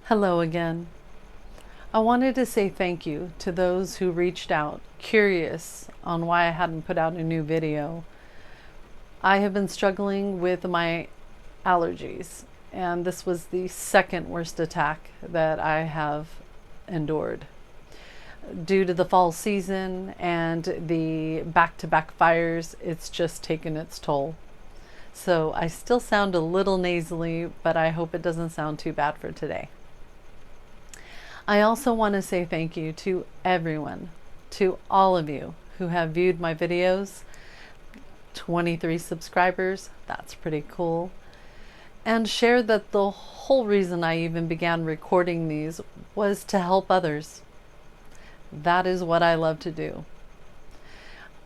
Hello again. I wanted to say thank you to those who reached out, curious on why I hadn't put out a new video. I have been struggling with my allergies, and this was the second worst attack that I have endured. Due to the fall season and the back-to-back fires, it's just taken its toll. So I still sound a little nasally, but I hope it doesn't sound too bad for today. I also want to say thank you to everyone, to all of you who have viewed my videos. 23 subscribers, that's pretty cool. And share that the whole reason I even began recording these was to help others. That is what I love to do.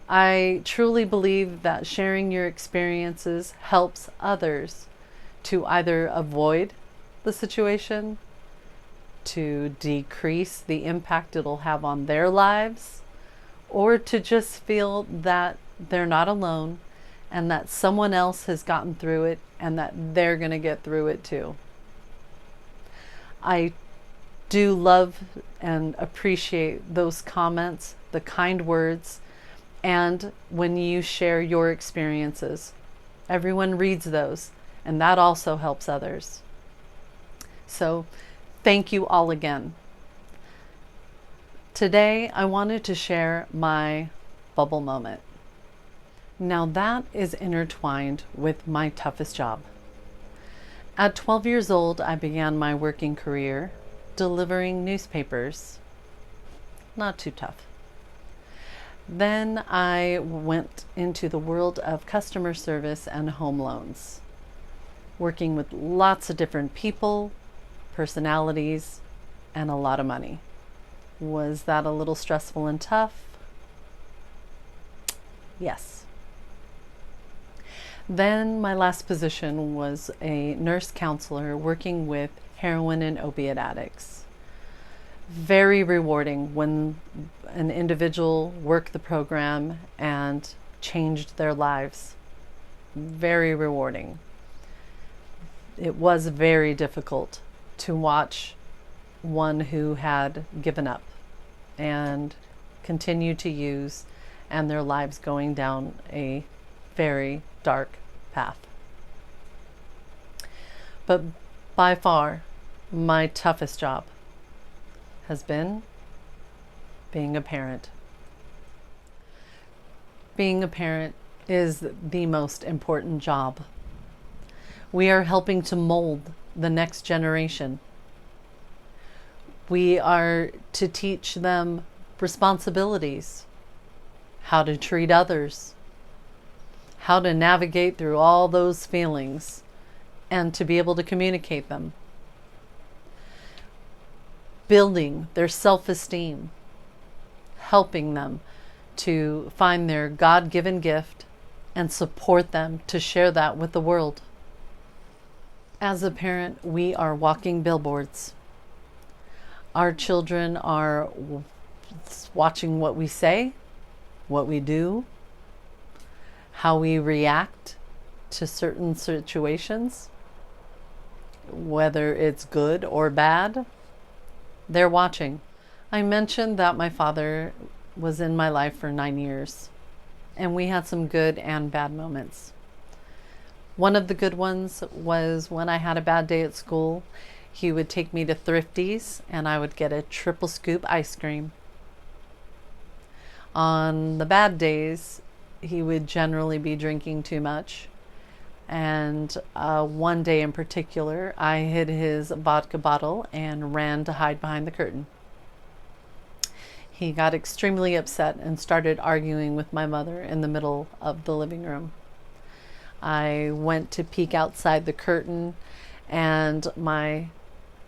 I truly believe that sharing your experiences helps others to either avoid the situation, to decrease the impact it'll have on their lives, or to just feel that they're not alone and that someone else has gotten through it and that they're going to get through it too. I do love and appreciate those comments, the kind words, and when you share your experiences. Everyone reads those, and that also helps others. So thank you all again. Today, I wanted to share my bubble moment. Now that is intertwined with my toughest job. At 12 years old, I began my working career delivering newspapers. Not too tough. Then I went into the world of customer service and home loans, working with lots of different people, personalities, and a lot of money. Was that a little stressful and tough? Yes. Then my last position was a nurse counselor working with heroin and opiate addicts. Very rewarding when an individual worked the program and changed their lives. Very rewarding. It was very difficult to watch one who had given up and continued to use, and their lives going down a very dark path. But by far, my toughest job has been being a parent. Being a parent is the most important job. We are helping to mold the next generation. We are to teach them responsibilities, how to treat others, how to navigate through all those feelings, and to be able to communicate them. Building their self-esteem, helping them to find their God-given gift and support them to share that with the world. As a parent, we are walking billboards. Our children are watching what we say, what we do, how we react to certain situations, whether it's good or bad. They're watching. I mentioned that my father was in my life for 9 years, and we had some good and bad moments. One of the good ones was when I had a bad day at school, he would take me to Thrifty's and I would get a triple scoop ice cream. On the bad days, he would generally be drinking too much. And one day in particular, I hid his vodka bottle and ran to hide behind the curtain. He got extremely upset and started arguing with my mother in the middle of the living room. I went to peek outside the curtain, and my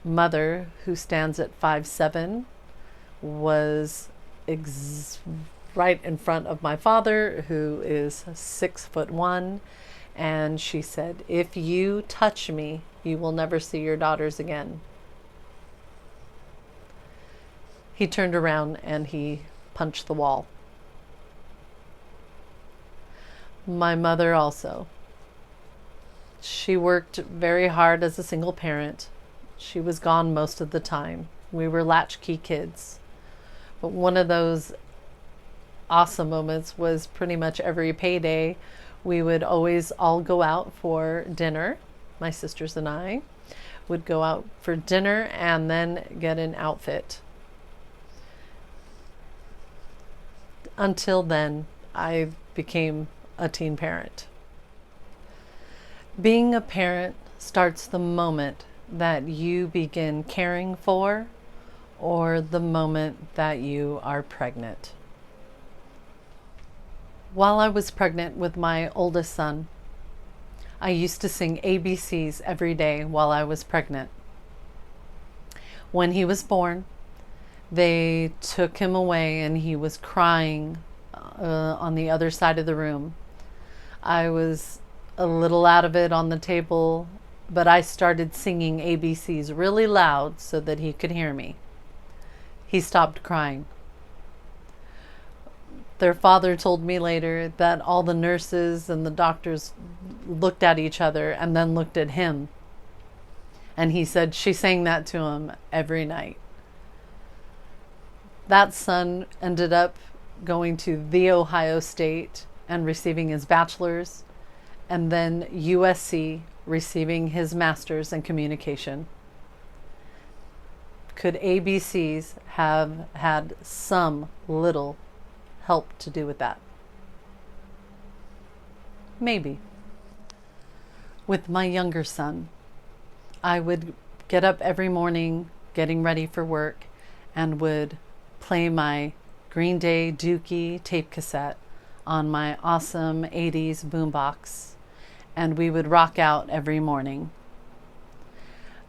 mother, who stands at 5'7", was right in front of my father, who is 6'1", and she said, "If you touch me, you will never see your daughters again." He turned around and he punched the wall. My mother also. She worked very hard as a single parent. She was gone most of the time. We were latchkey kids. But one of those awesome moments was pretty much every payday, we would always all go out for dinner. My sisters and I would go out for dinner and then get an outfit. Until then, I became a teen parent. Being a parent starts the moment that you begin caring for or the moment that you are pregnant. While I was pregnant with my oldest son, I used to sing ABCs every day while I was pregnant. When he was born, they took him away and he was crying on the other side of the room. I was a little out of it on the table, but I started singing ABCs really loud so that he could hear me. He stopped crying. Their father told me later that all the nurses and the doctors looked at each other and then looked at him. And he said she sang that to him every night. That son ended up going to The Ohio State and receiving his bachelor's, and then USC receiving his master's in communication. Could ABCs have had some little help to do with that? Maybe. With my younger son, I would get up every morning getting ready for work and would play my Green Day Dookie tape cassette on my awesome 80s boombox, and we would rock out every morning.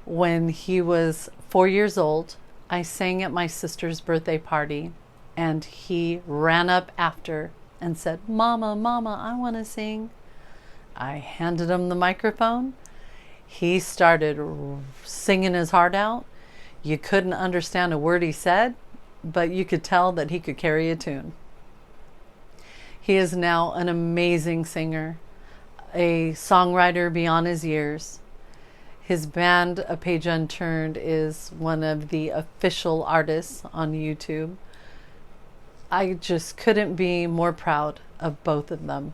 When he was 4 years old, I sang at my sister's birthday party, and he ran up after and said, "Mama, Mama, I want to sing." I handed him the microphone. He started singing his heart out. You couldn't understand a word he said, but you could tell that he could carry a tune. He is now an amazing singer, a songwriter beyond his years. His band, Page Unturned, is one of the official artists on YouTube. I just couldn't be more proud of both of them.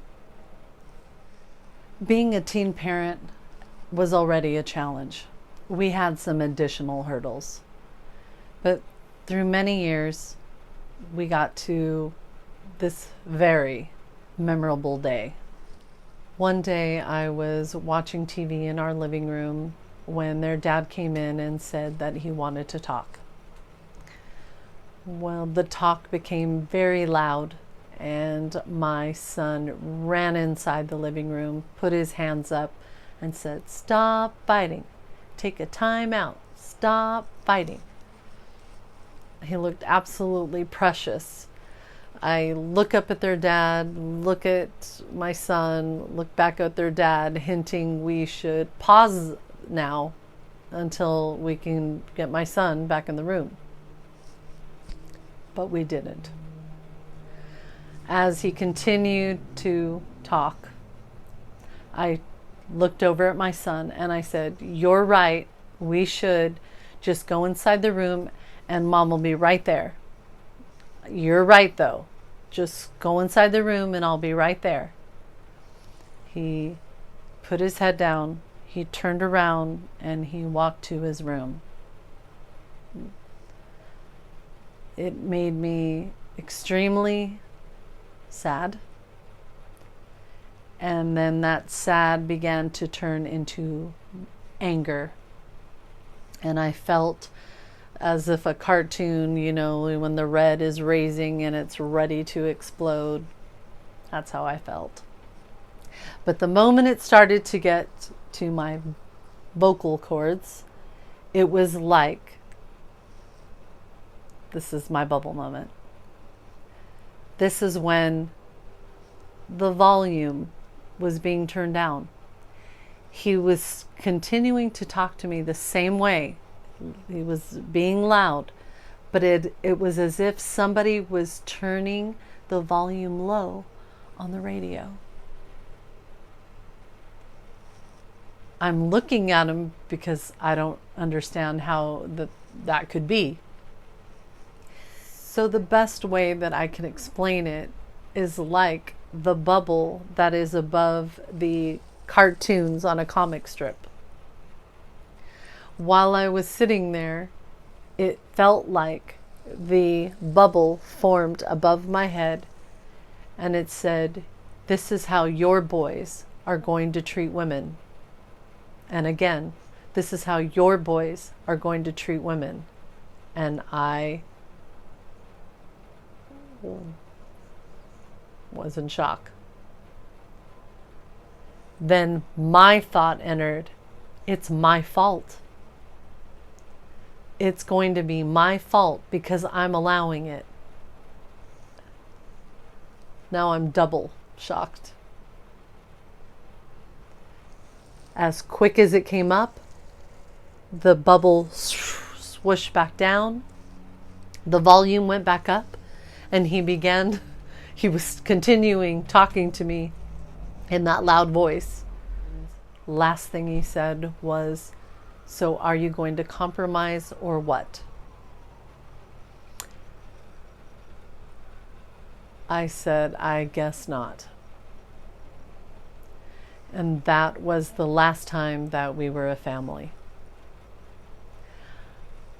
Being a teen parent was already a challenge. We had some additional hurdles. But through many years, we got to this very memorable day. One day I was watching TV in our living room when their dad came in and said that he wanted to talk. Well, the talk became very loud, and my son ran inside the living room, put his hands up, and said, "Stop fighting. Take a time out. Stop fighting." He looked absolutely precious. I look up at their dad, look at my son, look back at their dad, hinting we should pause now until we can get my son back in the room. But we didn't. As he continued to talk, I looked over at my son and I said, "You're right. We should just go inside the room and Mom will be right there. You're right though. Just go inside the room and I'll be right there." He put his head down, he turned around, and he walked to his room. It made me extremely sad. And then that sad began to turn into anger. And I felt as if a cartoon, you know, when the red is raising and it's ready to explode. That's how I felt. But the moment it started to get to my vocal cords, it was like, this is my bubble moment. This is when the volume was being turned down. He was continuing to talk to me the same way. He was being loud, but it was as if somebody was turning the volume low on the radio. I'm looking at him because I don't understand how that could be. So the best way that I can explain it is like the bubble that is above the cartoons on a comic strip. While I was sitting there, it felt like the bubble formed above my head, and it said, "This is how your boys are going to treat women." And again, "This is how your boys are going to treat women." And I was in shock. Then my thought entered, it's my fault. It's going to be my fault because I'm allowing it. Now I'm double shocked. As quick as it came up, the bubble swooshed back down. The volume went back up, and he was continuing talking to me in that loud voice. Last thing he said was, "So are you going to compromise or what?" I said, "I guess not." And that was the last time that we were a family.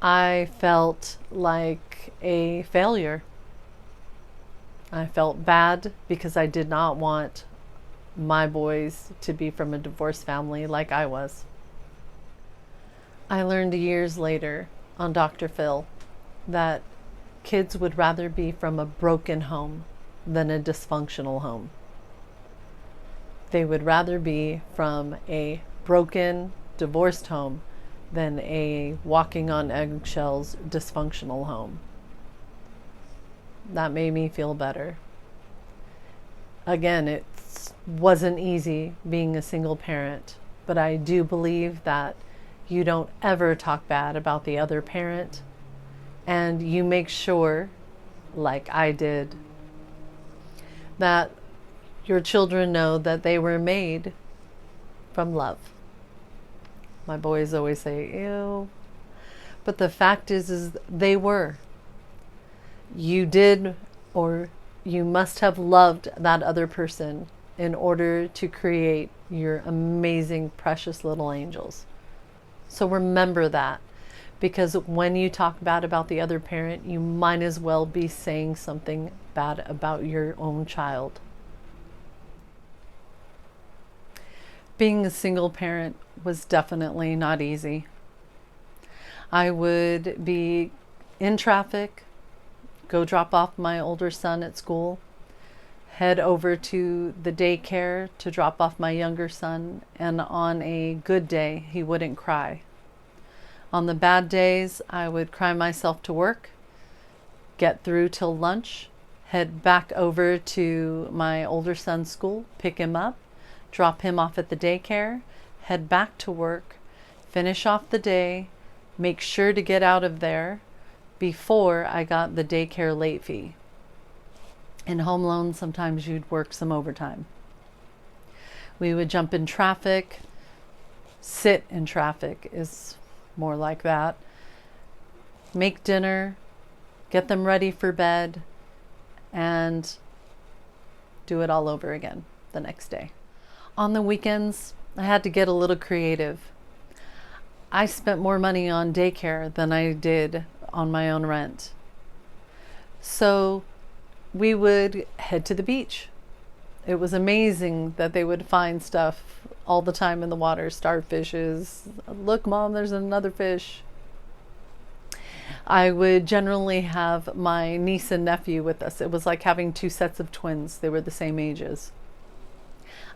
I felt like a failure. I felt bad because I did not want my boys to be from a divorced family like I was. I learned years later on Dr. Phil that kids would rather be from a broken home than a dysfunctional home. They would rather be from a broken, divorced home than a walking on eggshells, dysfunctional home. That made me feel better. Again, it wasn't easy being a single parent, but I do believe that you don't ever talk bad about the other parent, and you make sure, like I did, that your children know that they were made from love. My boys always say, "Ew," but the fact is they were. You did, or you must have loved that other person in order to create your amazing, precious little angels. So remember that, because when you talk bad about the other parent, you might as well be saying something bad about your own child. Being a single parent was definitely not easy. I would be in traffic, go drop off my older son at school, head over to the daycare to drop off my younger son, and on a good day, he wouldn't cry. On the bad days, I would cry myself to work, get through till lunch, head back over to my older son's school, pick him up, drop him off at the daycare, head back to work, finish off the day, make sure to get out of there before I got the daycare late fee. In home loans, sometimes you'd work some overtime. We would jump in traffic, sit in traffic is more like that, make dinner, get them ready for bed, and do it all over again the next day. On the weekends, I had to get a little creative. I spent more money on daycare than I did on my own rent. So we would head to the beach. It was amazing that they would find stuff all the time in the water, starfishes. "Look, Mom, there's another fish." I would generally have my niece and nephew with us. It was like having two sets of twins. They were the same ages.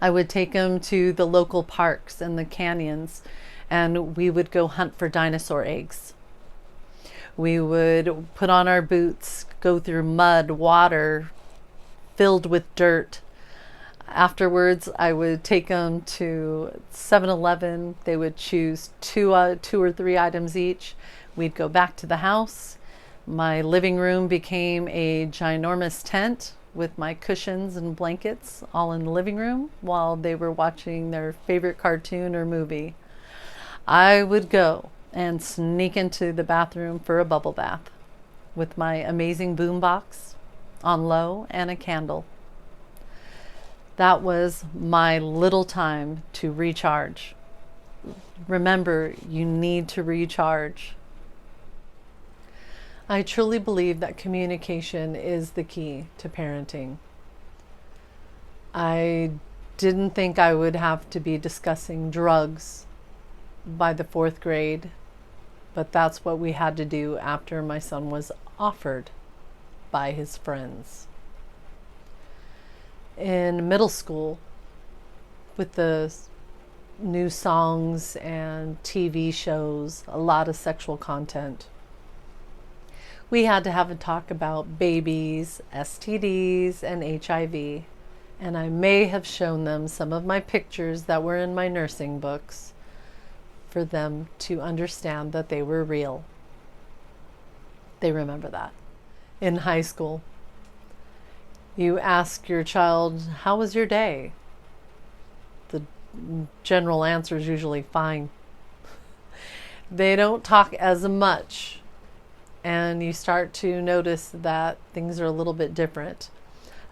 I would take them to the local parks and the canyons, and we would go hunt for dinosaur eggs. We would put on our boots, go through mud, water filled with dirt. Afterwards, I would take them to 7-Eleven. They would choose two or three items each. We'd go back to the house. My living room became a ginormous tent with my cushions and blankets all in the living room while they were watching their favorite cartoon or movie. I would go and sneak into the bathroom for a bubble bath with my amazing boombox on low and a candle. That was my little time to recharge. Remember, you need to recharge. I truly believe that communication is the key to parenting. I didn't think I would have to be discussing drugs by the 4th grade, but that's what we had to do after my son was offered by his friends. In middle school, with the new songs and TV shows, a lot of sexual content, we had to have a talk about babies, STDs, and HIV. And I may have shown them some of my pictures that were in my nursing books for them to understand that they were real. They remember that. In high school, you ask your child, how was your day? The general answer is usually fine. They don't talk as much, and you start to notice that things are a little bit different.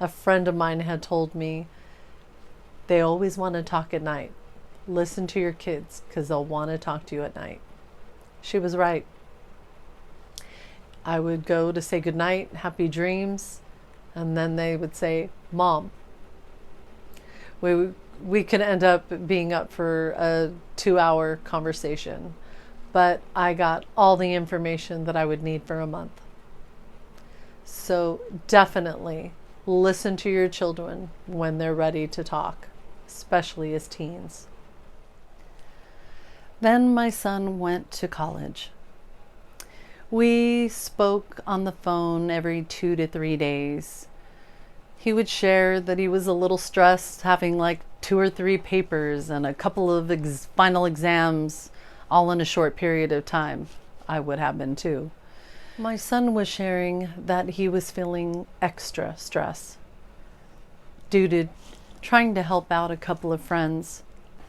A friend of mine had told me they always want to talk at night. Listen to your kids because they'll want to talk to you at night. She was right. I would go to say goodnight, happy dreams, and then they would say, Mom. We could end up being up for a 2-hour conversation, but I got all the information that I would need for a month. So definitely listen to your children when they're ready to talk, especially as teens. Then my son went to college. We spoke on the phone every 2 to 3 days. He would share that he was a little stressed, having like 2 or 3 papers and a couple of final exams all in a short period of time. I would have been too. My son was sharing that he was feeling extra stress due to trying to help out a couple of friends.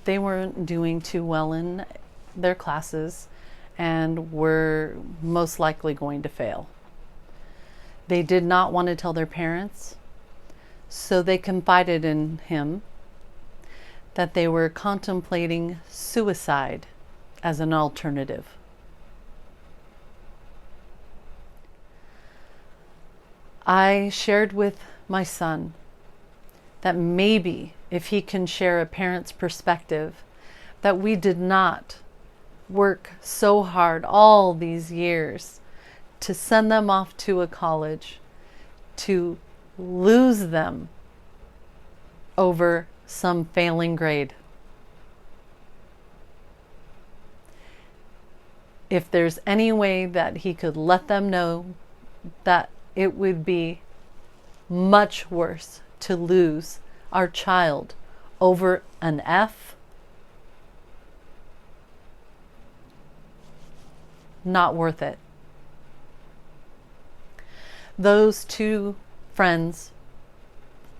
They weren't doing too well in their classes and were most likely going to fail. They did not want to tell their parents, so they confided in him that they were contemplating suicide as an alternative. I shared with my son that maybe if he can share a parent's perspective, that we did not work so hard all these years to send them off to a college, to lose them over some failing grade. If there's any way that he could let them know that it would be much worse to lose our child over an F, not worth it. Those 2 friends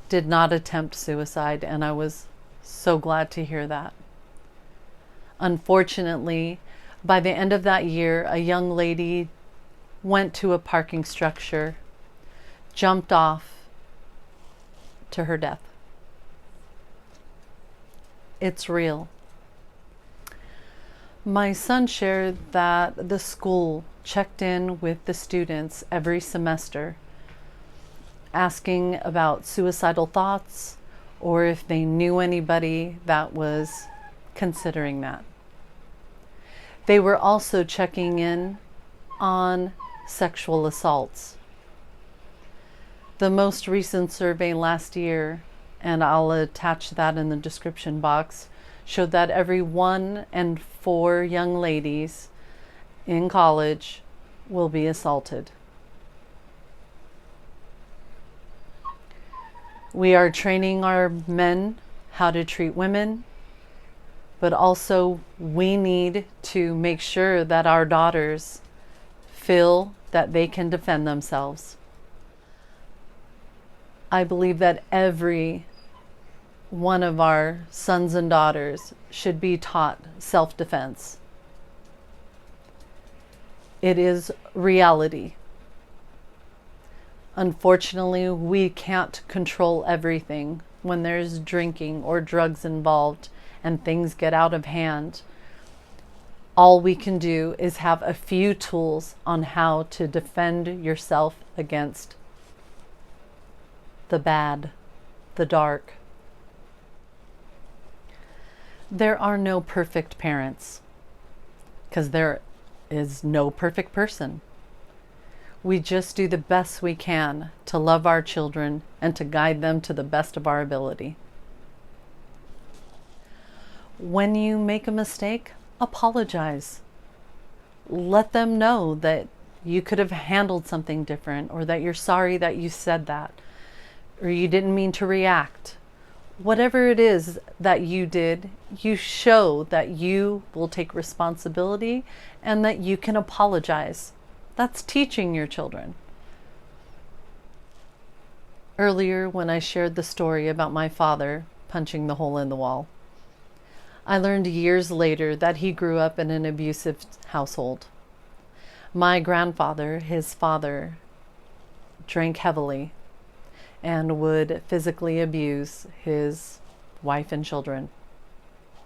did not attempt suicide, and I was so glad to hear that. Unfortunately, by the end of that year, a young lady went to a parking structure, jumped off to her death. It's real. My son shared that the school checked in with the students every semester, asking about suicidal thoughts or if they knew anybody that was considering that. They were also checking in on sexual assaults. The most recent survey last year, and I'll attach that in the description box, showed that every 1 in 4 young ladies in college will be assaulted. We are training our men how to treat women, but also we need to make sure that our daughters feel that they can defend themselves. I believe that every one of our sons and daughters should be taught self-defense. It is reality. Unfortunately, we can't control everything when there's drinking or drugs involved and things get out of hand. All we can do is have a few tools on how to defend yourself against the bad, the dark. There are no perfect parents, because there is no perfect person. We just do the best we can to love our children and to guide them to the best of our ability. When you make a mistake, apologize. Let them know that you could have handled something different, or that you're sorry that you said that, or you didn't mean to react. Whatever it is that you did, you show that you will take responsibility and that you can apologize. That's teaching your children. Earlier, when I shared the story about my father punching the hole in the wall, I learned years later that he grew up in an abusive household. My grandfather, his father, drank heavily and would physically abuse his wife and children,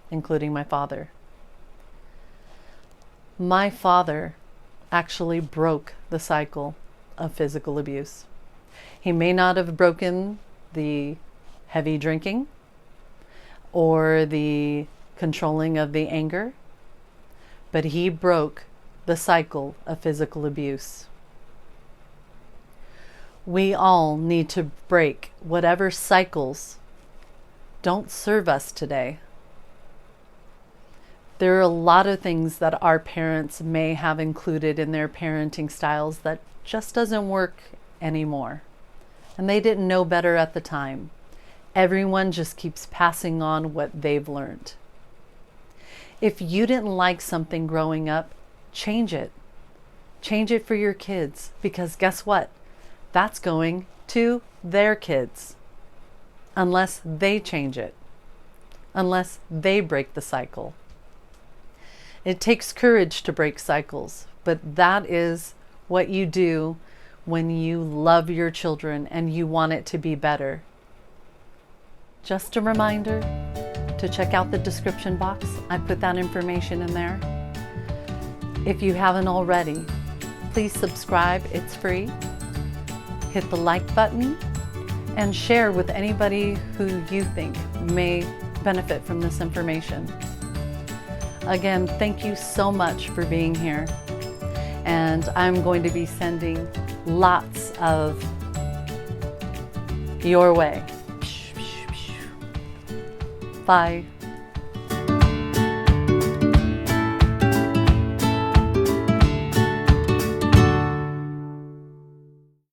including my father. My father actually broke the cycle of physical abuse. He may not have broken the heavy drinking or the controlling of the anger, but he broke the cycle of physical abuse. We all need to break whatever cycles don't serve us today. There are a lot of things that our parents may have included in their parenting styles that just doesn't work anymore. And they didn't know better at the time. Everyone just keeps passing on what they've learned. If you didn't like something growing up, change it. Change it for your kids, because guess what? That's going to their kids. Unless they change it. Unless they break the cycle. It takes courage to break cycles, but that is what you do when you love your children and you want it to be better. Just a reminder to check out the description box. I put that information in there. If you haven't already, please subscribe. It's free. Hit the like button and share with anybody who you think may benefit from this information. Again, thank you so much for being here. And I'm going to be sending lots of your way. Bye.